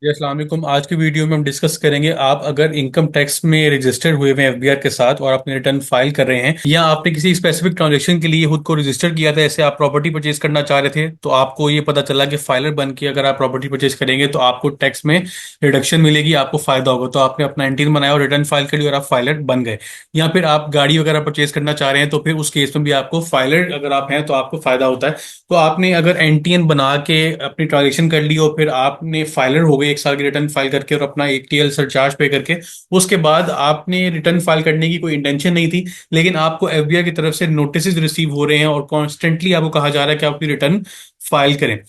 जी अस्सलाम वालेकुम। आज की वीडियो में हम डिस्कस करेंगे, आप अगर इनकम टैक्स में रजिस्टर्ड हुए हैं एफबीआर के साथ और आपने रिटर्न फाइल कर रहे हैं, या आपने किसी स्पेसिफिक ट्रांजेक्शन के लिए खुद को रजिस्टर किया था, जैसे आप प्रॉपर्टी परचेज करना चाह रहे थे, तो आपको ये पता चला कि फाइलर बन के अगर आप प्रॉपर्टी परचेज करेंगे तो आपको टैक्स में रिडक्शन मिलेगी, आपको फायदा होगा। तो आपने अपना एनटीन बनाया और रिटर्न फाइल कर लिया और आप फाइलर बन गए। या फिर आप गाड़ी वगैरह परचेज करना चाह रहे हैं, तो फिर उस केस में भी आपको फाइलर अगर आप हैं तो आपको फायदा होता है। तो आपने अगर एनटीएन बना के अपनी ट्रांजेक्शन कर ली और फिर आपने फाइलर हो गए 1 साल की रिटर्न फाइल करके और अपना एटीएल सरचार्ज पे करके, उसके बाद आपने रिटर्न फाइल करने की कोई इंटेंशन नहीं थी, लेकिन आपको एफबीआई की तरफ से नोटिस रिसीव हो रहे हैं और कॉन्स्टेंटली आपको कहा जा रहा है कि आप अपनी रिटर्न फाइल करें।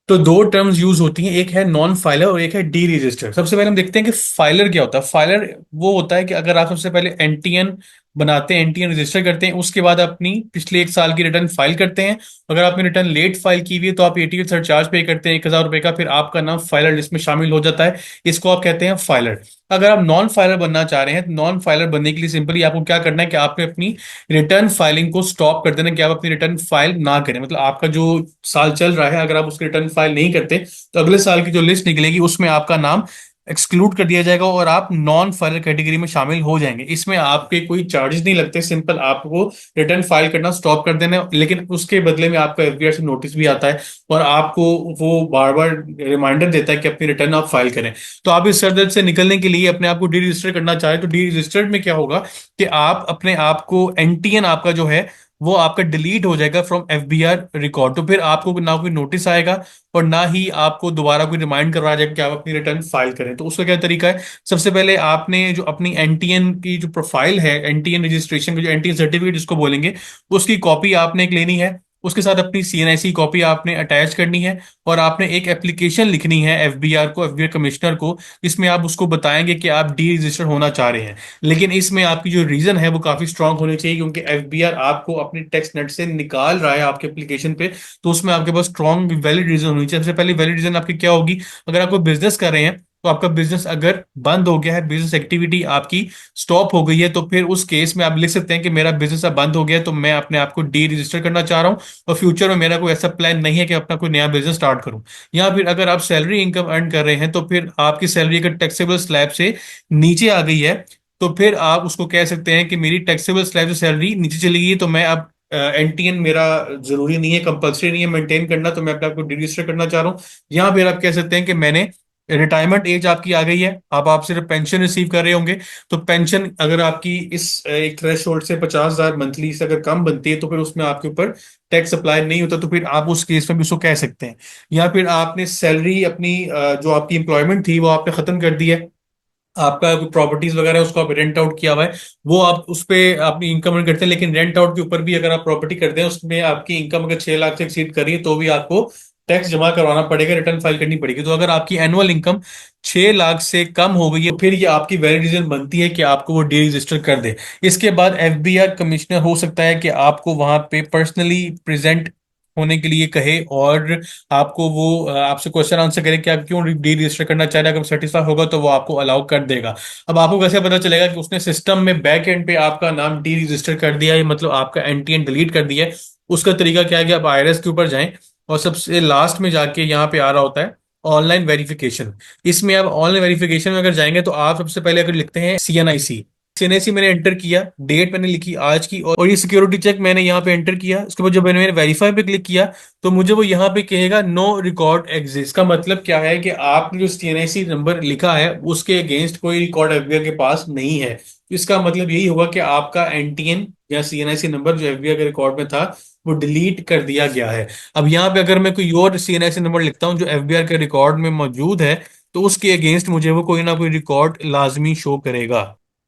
तो दो टर्म्स यूज होती हैं, एक है नॉन फाइलर और एक है डी रजिस्टर। सबसे पहले हम देखते हैं कि फाइलर क्या होता है। फाइलर वो होता है कि अगर आप सबसे पहले एनटीएन बनाते हैं, एनटीएन रजिस्टर करते हैं, उसके बाद अपनी पिछले 1 साल की रिटर्न फाइल करते हैं। अगर आपने रिटर्न लेट फाइल की हुई है तो आप एटीएल सरचार्ज पे करते हैं 1,000 रुपए का, फिर आपका नाम फाइलर लिस्ट में शामिल हो जाता है। इसको आप कहते हैं फाइलर। अगर आप नॉन फाइलर बनना चाह रहे हैं तो नॉन फाइलर बनने के लिए सिंपली आपको क्या करना है कि आपने अपनी रिटर्न फाइलिंग को स्टॉप कर देना, कि आप अपनी रिटर्न फाइल ना करें। मतलब आपका जो साल चल रहा है, अगर आप उसकी रिटर्न फाइल नहीं करते तो अगले साल की जो लिस्ट निकलेगी उसमें आपका नाम एक्सक्लूड कर दिया जाएगा और आप नॉन फाइलर कैटेगरी में शामिल हो जाएंगे। इसमें आपके कोई चार्जेस नहीं लगते, सिंपल आपको रिटर्न फाइल करना स्टॉप कर देना है। लेकिन उसके बदले में आपका एफबीआई से नोटिस भी आता है और आपको वो बार बार रिमाइंडर देता है कि अपनी रिटर्न आप फाइल करें। तो आप इस सरदर्द से निकलने के लिए अपने आप को डी रजिस्टर करना चाहें तो डी रजिस्टर्ड में क्या होगा कि आप अपने आप को एनटीएन आपका जो है वो आपका डिलीट हो जाएगा फ्रॉम एफबीआर रिकॉर्ड। तो फिर आपको ना कोई नोटिस आएगा और ना ही आपको दोबारा कोई रिमाइंड करवाया जाएगा कि आप अपनी रिटर्न फाइल करें। तो उसका क्या तरीका है, सबसे पहले आपने जो अपनी एनटीएन की जो प्रोफाइल है, एनटीएन रजिस्ट्रेशन की जो एनटीएन सर्टिफिकेट जिसको बोलेंगे, उसकी कॉपी आपने एक लेनी है। उसके साथ अपनी सीएनआईसी कॉपी आपने अटैच करनी है और आपने एक एप्लीकेशन लिखनी है एफबीआर को, एफबीआर कमिश्नर को। इसमें आप उसको बताएंगे कि आप डी रजिस्टर होना चाह रहे हैं। लेकिन इसमें आपकी जो रीजन है वो काफी स्ट्रांग होनी चाहिए, क्योंकि एफबीआर आपको अपनी टैक्स नेट से निकाल रहा है आपके एप्लीकेशन पे। तो उसमें आपके पास स्ट्रांग वैलिड रीजन होनी चाहिए। सबसे पहली वैलिड रीजन आपकी क्या होगी, अगर आपको बिजनेस कर रहे हैं तो आपका बिजनेस अगर बंद हो गया है, बिजनेस एक्टिविटी आपकी स्टॉप हो गई है, तो फिर उस केस में आप लिख सकते हैं कि मेरा बिजनेस अब बंद हो गया है, तो मैं अपने आप को डी रजिस्टर करना चाह रहा हूँ और फ्यूचर में मेरा कोई ऐसा प्लान नहीं है कि अपना कोई नया बिजनेस स्टार्ट करूं। या फिर अगर आप सैलरी इनकम अर्न कर रहे हैं तो फिर आपकी सैलरी अगर टैक्सेबल स्लैब से नीचे आ गई है, तो फिर आप उसको कह सकते हैं कि मेरी टैक्सेबल स्लैब से सैलरी नीचे चली गई है, तो मैं अब एनटीएन मेरा जरूरी नहीं है, कंपलसरी नहीं है मेंटेन करना, तो मैं अपने आप को रजिस्टर करना चाह रहा हूँ। या फिर आप कह सकते हैं कि मैंने रिटायरमेंट एज आपकी आ गई है, अब आप सिर्फ पेंशन रिसीव कर रहे होंगे। तो पेंशन अगर आपकी इस एक थ्रेशोल्ड से 50,000 मंथली से अगर कम बनती है तो फिर उसमें आपके ऊपर टैक्स अप्लाई नहीं होता, तो फिर आप उस केस में भी उसको कह सकते हैं। या फिर आपने सैलरी अपनी जो आपकी इंप्लॉयमेंट थी वो आपने खत्म कर दी है, आपका कोई प्रॉपर्टीज वगैरह है उसको आप रेंट आउट किया हुआ है, वो आप उस पे अपनी इनकम अर्न करते हैं। लेकिन रेंट आउट के ऊपर भी अगर आप प्रॉपर्टी करते हैं, उसमें आपकी इनकम अगर 6 लाख से एक्सीड करी है तो भी आपको टैक्स जमा करवाना पड़ेगा, रिटर्न फाइल करनी पड़ेगी। तो अगर आपकी एनुअल इनकम 6 लाख से कम हो गई है तो फिर ये आपकी वैलिड रीजन बनती है कि आपको वो डी रजिस्टर कर दे। इसके बाद एफबीआर कमिश्नर हो सकता है कि आपको वहां पे पर्सनली प्रेजेंट होने के लिए कहे और आपको वो आपसे क्वेश्चन आंसर करे कि आप क्यों डी रजिस्टर करना चाह रहे हैं। अगर सेटिस्फाई होगा तो वो आपको अलाउ कर देगा। अब आपको कैसे पता चलेगा कि उसने सिस्टम में बैक एंड पे आपका नाम डी रजिस्टर कर दिया है, मतलब आपका एनटीएन डिलीट कर दिया है? उसका तरीका क्या है कि आप आईआरएस के ऊपर जाएं और सबसे लास्ट में जाके यहाँ पे आ रहा होता है ऑनलाइन वेरिफिकेशन। इसमें आप ऑनलाइन वेरिफिकेशन में अगर जाएंगे तो आप सबसे पहले अगर लिखते हैं सीएनआईसी, सीएनआईसी मैंने एंटर किया, डेट मैंने लिखी आज की, और ये सिक्योरिटी चेक मैंने यहाँ पे एंटर किया। उसके बाद जब मैंने वेरीफाई पे क्लिक किया तो मुझे वो यहाँ पे कहेगा नो रिकॉर्ड एग्जिस्ट। का मतलब क्या है कि आपने जो सीएनआईसी नंबर लिखा है उसके अगेंस्ट कोई रिकॉर्ड एफबीआई के पास नहीं है। इसका मतलब यही होगा कि आपका एनटीएन या सीएनआईसी नंबर जो एफबीआई के रिकॉर्ड में था वो डिलीट कर दिया गया है। अब यहाँ पे अगर मैं कोई और सीएनआईसी नंबर लिखता हूँ जो एफबीआई के रिकॉर्ड में मौजूद है, तो उसके अगेंस्ट मुझे वो कोई ना कोई रिकॉर्ड लाजमी शो करेगा।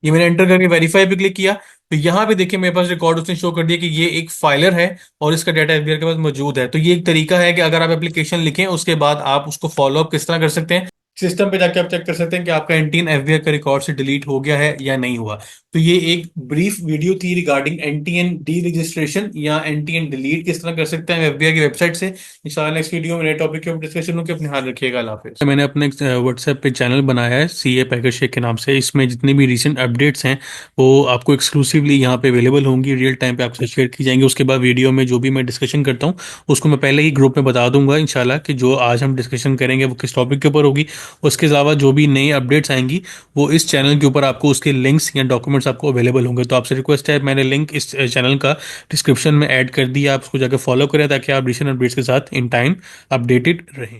ये मैंने एंटर करके वेरीफाई पे क्लिक किया तो यहाँ पे देखिए मेरे पास रिकॉर्ड उसने शो कर दिया कि ये एक फाइलर है और इसका डाटा एफबीआई के पास मौजूद है। तो ये एक तरीका है कि अगर आप एप्लीकेशन लिखें उसके बाद आप उसको फॉलो अप किस तरह कर सकते हैं, सिस्टम पे जाके आप चेक कर सकते हैं कि आपका एनटीएन एफबीआई का रिकॉर्ड से डिलीट हो गया है या नहीं हुआ। तो ये एक ब्रीफ वीडियो थी रिगार्डिंग एनटीएन डी रजिस्ट्रेशन या एनटीएन डिलीट किस तरह कर सकते हैं एफबीआई की वेबसाइट से। इंशाल्लाह नेक्स्ट वीडियो में नए टॉपिक के ऊपर डिस्कशन होगी। अपने ध्यान रखिएगा। अल्लाह हाफिज़। मैंने अपने व्हाट्सएप पे चैनल बनाया है सीए पैकेज शेख के नाम से। इसमें जितने भी रीसेंट अपडेट्स हैं वो आपको एक्सक्लूसिवली यहाँ पे अवेलेबल होंगी, रियल टाइम पे आपसे शेयर की जाएंगी। उसके बाद वीडियो में जो भी मैं डिस्कशन करता हूँ उसको मैं पहले ही ग्रुप में बता दूंगा इंशाल्लाह कि जो आज हम डिस्कशन करेंगे वो किस टॉपिक के ऊपर होगी। उसके अलावा जो भी नई अपडेट्स आएंगी वो इस चैनल के ऊपर आपको उसके लिंक्स या डॉक्यूमेंट्स आपको अवेलेबल होंगे। तो आपसे रिक्वेस्ट है, मैंने लिंक इस चैनल का डिस्क्रिप्शन में ऐड कर दिया, आप उसको जाकर फॉलो करें ताकि आप रिसेंट अपडेट्स के साथ इन टाइम अपडेटेड रहें।